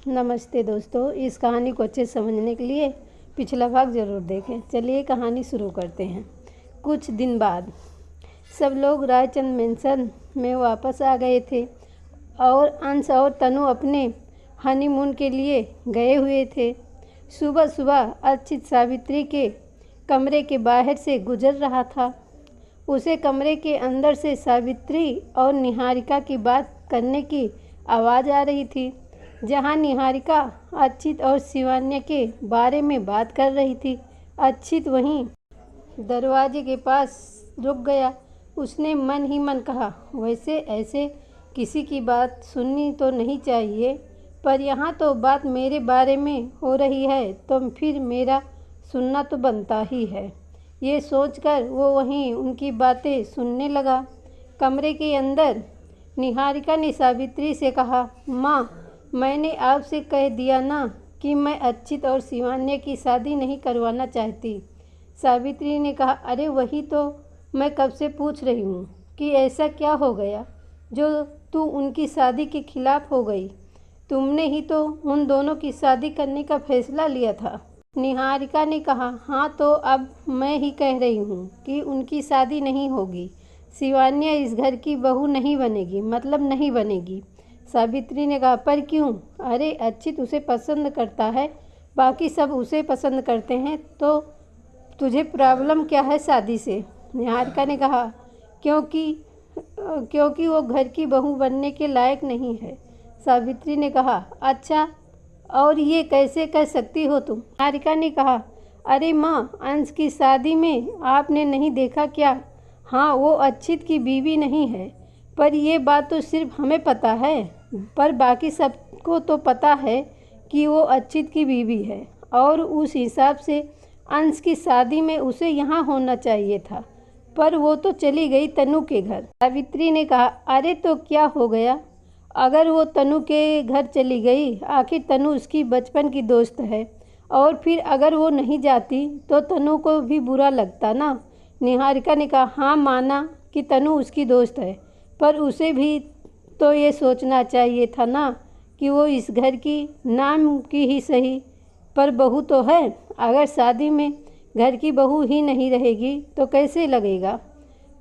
नमस्ते दोस्तों, इस कहानी को अच्छे से समझने के लिए पिछला भाग ज़रूर देखें। चलिए कहानी शुरू करते हैं। कुछ दिन बाद सब लोग रायचंद मेंशन में वापस आ गए थे और अंश और तनु अपने हनीमून के लिए गए हुए थे। सुबह सुबह अर्चित सावित्री के कमरे के बाहर से गुजर रहा था। उसे कमरे के अंदर से सावित्री और निहारिका की बात करने की आवाज़ आ रही थी। जहाँ निहारिका अर्चित और शिवान्य के बारे में बात कर रही थी, अर्चित वहीं दरवाजे के पास रुक गया। उसने मन ही मन कहा, वैसे ऐसे किसी की बात सुननी तो नहीं चाहिए, पर यहाँ तो बात मेरे बारे में हो रही है तो फिर मेरा सुनना तो बनता ही है। ये सोचकर वो वहीं उनकी बातें सुनने लगा। कमरे के अंदर निहारिका ने सावित्री से कहा, माँ, मैंने आपसे कह दिया ना कि मैं अर्चित और शिवान्य की शादी नहीं करवाना चाहती। सावित्री ने कहा, अरे वही तो मैं कब से पूछ रही हूँ कि ऐसा क्या हो गया जो तू उनकी शादी के खिलाफ हो गई। तुमने ही तो उन दोनों की शादी करने का फैसला लिया था। निहारिका ने कहा, हाँ तो अब मैं ही कह रही हूँ कि उनकी शादी नहीं होगी। शिवान्य इस घर की बहू नहीं बनेगी, मतलब नहीं बनेगी। सावित्री ने कहा, पर क्यों? अरे अर्चित उसे पसंद करता है, बाकी सब उसे पसंद करते हैं, तो तुझे प्रॉब्लम क्या है शादी से? निहारिका ने कहा, क्योंकि वो घर की बहू बनने के लायक नहीं है। सावित्री ने कहा, अच्छा, और ये कैसे कह सकती हो तुम? निहारिका ने कहा, अरे माँ, अंश की शादी में आपने नहीं देखा क्या? हाँ, वो अर्चित की बीवी नहीं है, पर ये बात तो सिर्फ हमें पता है, पर बाकी सबको तो पता है कि वो अर्चित की बीवी है, और उस हिसाब से अंश की शादी में उसे यहाँ होना चाहिए था, पर वो तो चली गई तनु के घर। सावित्री ने कहा, अरे तो क्या हो गया? अगर वो तनु के घर चली गई, आखिर तनु उसकी बचपन की दोस्त है, और फिर अगर वो नहीं जाती तो तनु को भी बुरा लगता ना। निहारिका ने कहा, हाँ माना कि तनु उसकी दोस्त है, पर उसे भी तो ये सोचना चाहिए था ना कि वो इस घर की नाम की ही सही, पर बहू तो है। अगर शादी में घर की बहू ही नहीं रहेगी तो कैसे लगेगा?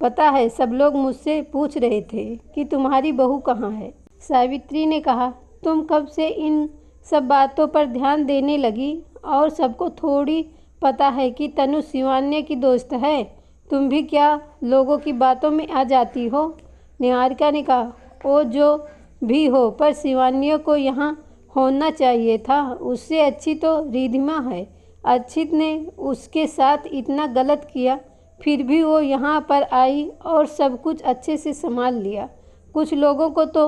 पता है, सब लोग मुझसे पूछ रहे थे कि तुम्हारी बहू कहाँ है। सावित्री ने कहा, तुम कब से इन सब बातों पर ध्यान देने लगी, और सबको थोड़ी पता है कि तनु शिवान्य की दोस्त है। तुम भी क्या लोगों की बातों में आ जाती हो? निहारिका ने कहा, ओ जो भी हो, पर शिवान्य को यहाँ होना चाहिए था। उससे अच्छी तो रिधिमा है। अर्चित ने उसके साथ इतना गलत किया, फिर भी वो यहाँ पर आई और सब कुछ अच्छे से संभाल लिया। कुछ लोगों को तो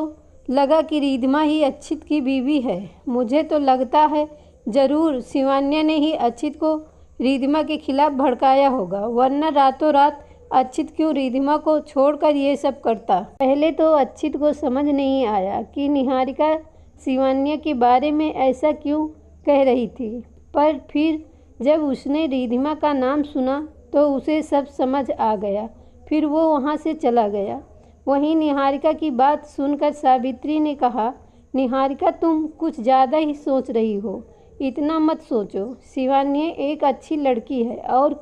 लगा कि रिधिमा ही अर्चित की बीवी है। मुझे तो लगता है ज़रूर शिवान्य ने ही अर्चित को रिधिमा के खिलाफ भड़काया होगा, वरना रातों रात अर्चित क्यों रिधिमा को छोड़कर ये सब करता। पहले तो अर्चित को समझ नहीं आया कि निहारिका शिवान्य के बारे में ऐसा क्यों कह रही थी, पर फिर जब उसने रिधिमा का नाम सुना तो उसे सब समझ आ गया। फिर वो वहाँ से चला गया। वहीं निहारिका की बात सुनकर सावित्री ने कहा, निहारिका, तुम कुछ ज़्यादा ही सोच रही हो। इतना मत सोचो। शिवान्य एक अच्छी लड़की है, और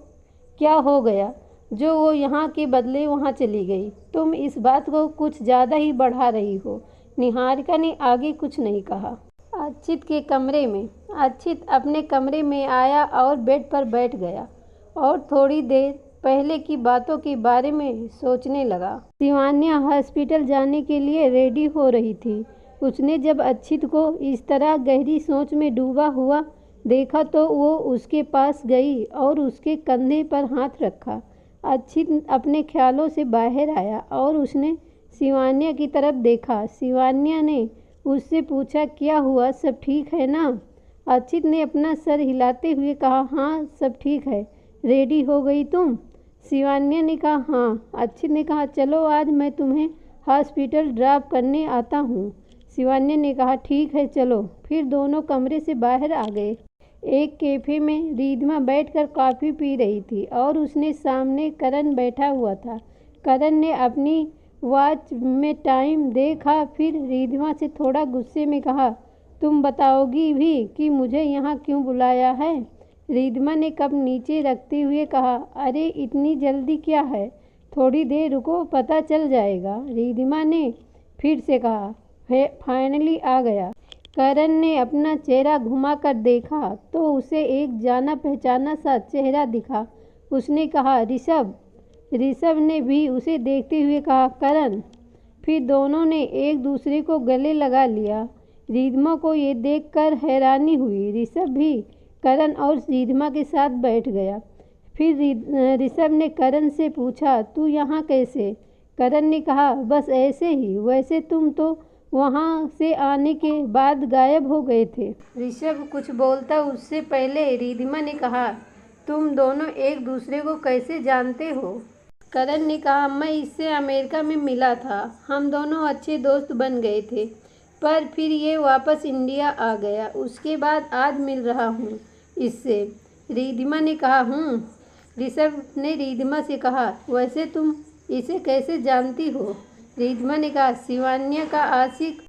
क्या हो गया जो वो यहाँ के बदले वहाँ चली गई? तुम इस बात को कुछ ज़्यादा ही बढ़ा रही हो। निहारिका ने आगे कुछ नहीं कहा। अर्चित के कमरे में अर्चित अपने कमरे में आया और बेड पर बैठ गया और थोड़ी देर पहले की बातों के बारे में सोचने लगा। शिवान्य हॉस्पिटल जाने के लिए रेडी हो रही थी। उसने जब अर्चित को इस तरह गहरी सोच में डूबा हुआ देखा तो वो उसके पास गई और उसके कंधे पर हाथ रखा। अर्चित अपने ख्यालों से बाहर आया और उसने शिवान्य की तरफ देखा। शिवान्य ने उससे पूछा, क्या हुआ, सब ठीक है ना? अर्चित ने अपना सर हिलाते हुए कहा, हाँ सब ठीक है। रेडी हो गई तुम? शिवान्य ने कहा, हाँ। अर्चित ने कहा, चलो आज मैं तुम्हें हॉस्पिटल ड्रॉप करने आता हूँ। शिवान्य ने कहा, ठीक है चलो। फिर दोनों कमरे से बाहर आ गए। एक कैफे में रिधिमा बैठकर कॉफ़ी पी रही थी और उसने सामने करण बैठा हुआ था। करण ने अपनी वॉच में टाइम देखा, फिर रिधिमा से थोड़ा गुस्से में कहा, तुम बताओगी भी कि मुझे यहाँ क्यों बुलाया है? रिद्धिमा ने कप नीचे रखते हुए कहा, अरे इतनी जल्दी क्या है, थोड़ी देर रुको, पता चल जाएगा। रिद्धिमा ने फिर से कहा, फाइनली आ गया। करण ने अपना चेहरा घुमाकर देखा तो उसे एक जाना पहचाना सा चेहरा दिखा। उसने कहा, ऋषभ। ऋषभ ने भी उसे देखते हुए कहा, करण। फिर दोनों ने एक दूसरे को गले लगा लिया। रिद्धिमा को ये देखकर हैरानी हुई। ऋषभ भी करण और रिद्धिमा के साथ बैठ गया। फिर ऋषभ ने करण से पूछा, तू यहाँ कैसे? करण ने कहा, बस ऐसे ही। वैसे तुम तो वहाँ से आने के बाद गायब हो गए थे। ऋषभ कुछ बोलता उससे पहले रिद्धिमा ने कहा, तुम दोनों एक दूसरे को कैसे जानते हो? करण ने कहा, मैं इससे अमेरिका में मिला था, हम दोनों अच्छे दोस्त बन गए थे, पर फिर ये वापस इंडिया आ गया, उसके बाद आज मिल रहा हूँ इससे। रिद्धिमा ने कहा, ऋषभ ने रिद्धिमा से कहा, वैसे तुम इसे कैसे जानती हो? रिद्धिमा ने कहा, शिवान्या का आशिक।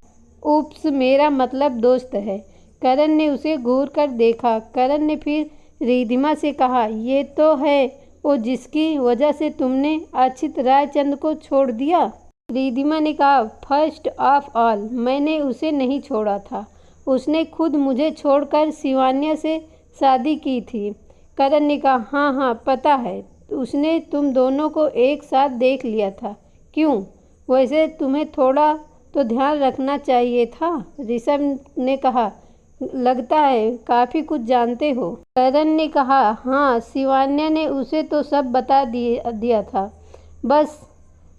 उप्स, मेरा मतलब दोस्त है। करण ने उसे घूर कर देखा। करण ने फिर रिद्धिमा से कहा, ये तो है वो जिसकी वजह से तुमने अक्षित रायचंद को छोड़ दिया। रिद्धिमा ने कहा, फर्स्ट ऑफ ऑल मैंने उसे नहीं छोड़ा था, उसने खुद मुझे छोड़कर शिवान्या से शादी की थी। करण ने कहा, हाँ पता है, उसने तुम दोनों को एक साथ देख लिया था। क्यों? वैसे तुम्हें थोड़ा तो ध्यान रखना चाहिए था। ऋषभ ने कहा, लगता है काफ़ी कुछ जानते हो। करण ने कहा, हाँ, शिवान्या ने उसे तो सब बता दिया था, बस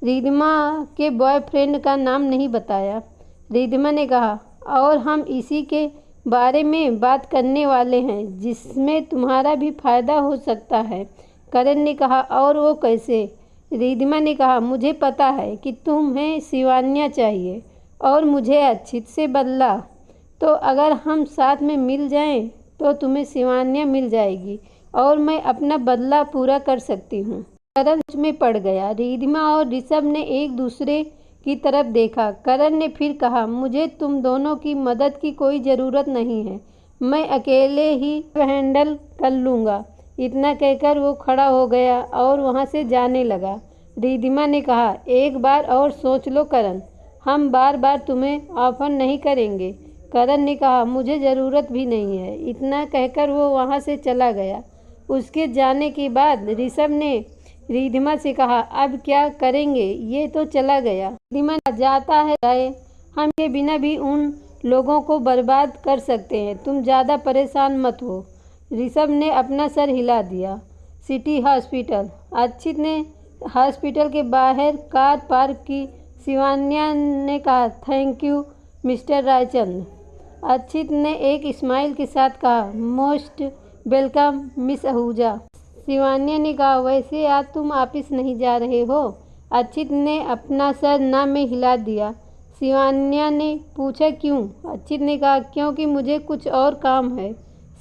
रिद्धिमा के बॉयफ्रेंड का नाम नहीं बताया। रिद्धिमा ने कहा, और हम इसी के बारे में बात करने वाले हैं जिसमें तुम्हारा भी फायदा हो सकता है। करण ने कहा, और वो कैसे? रिद्धिमा ने कहा, मुझे पता है कि तुम्हें शिवान्या चाहिए और मुझे अक्षित से बदला, तो अगर हम साथ में मिल जाएं तो तुम्हें शिवान्या मिल जाएगी और मैं अपना बदला पूरा कर सकती हूँ। करण सोच में पड़ गया। रिद्धिमा और ऋषभ ने एक दूसरे की तरफ देखा। करण ने फिर कहा, मुझे तुम दोनों की मदद की कोई ज़रूरत नहीं है, मैं अकेले ही हैंडल कर लूँगा। इतना कहकर वो खड़ा हो गया और वहाँ से जाने लगा। रिद्धिमा ने कहा, एक बार और सोच लो करण, हम बार बार तुम्हें ऑफर नहीं करेंगे। करण ने कहा, मुझे ज़रूरत भी नहीं है। इतना कहकर वो वहाँ से चला गया। उसके जाने के बाद ऋषभ ने रिद्धिमा से कहा, अब क्या करेंगे, ये तो चला गया। रिद्धिमा जाता है जाए, हम के बिना भी उन लोगों को बर्बाद कर सकते हैं, तुम ज़्यादा परेशान मत हो। ऋषभ ने अपना सर हिला दिया। City hospital. अक्षित ने हॉस्पिटल के बाहर कार पार्क की। शिवान्या ने कहा, थैंक यू मिस्टर रायचंद। अक्षित ने एक स्माइल के साथ कहा, most welcome miss Ahuja. Shivanya ने कहा, वैसे आज तुम ऑफिस नहीं जा रहे हो? अक्षित ने अपना सर ना में हिला दिया। शिवान्या ने पूछा, क्यों? अक्षित ने कहा, क्योंकि मुझे कुछ और काम है।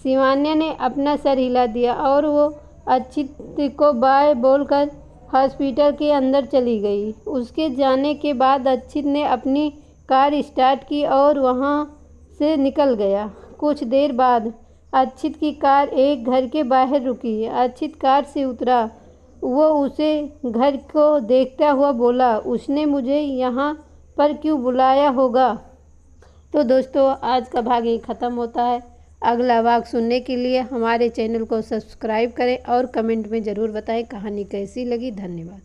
शिवान्या ने अपना सर हिला दिया और वो अक्षित को बाय बोलकर हॉस्पिटल के अंदर चली गई। उसके जाने के बाद अक्षित ने अपनी कार स्टार्ट की और वहाँ से निकल गया। कुछ देर बाद अक्षित की कार एक घर के बाहर रुकी। अक्षित कार से उतरा। वो उसे घर को देखता हुआ बोला, उसने मुझे यहाँ पर क्यों बुलाया होगा? तो दोस्तों, आज का भाग यही ख़त्म होता है। अगला भाग सुनने के लिए हमारे चैनल को सब्सक्राइब करें और कमेंट में ज़रूर बताएं कहानी कैसी लगी। धन्यवाद।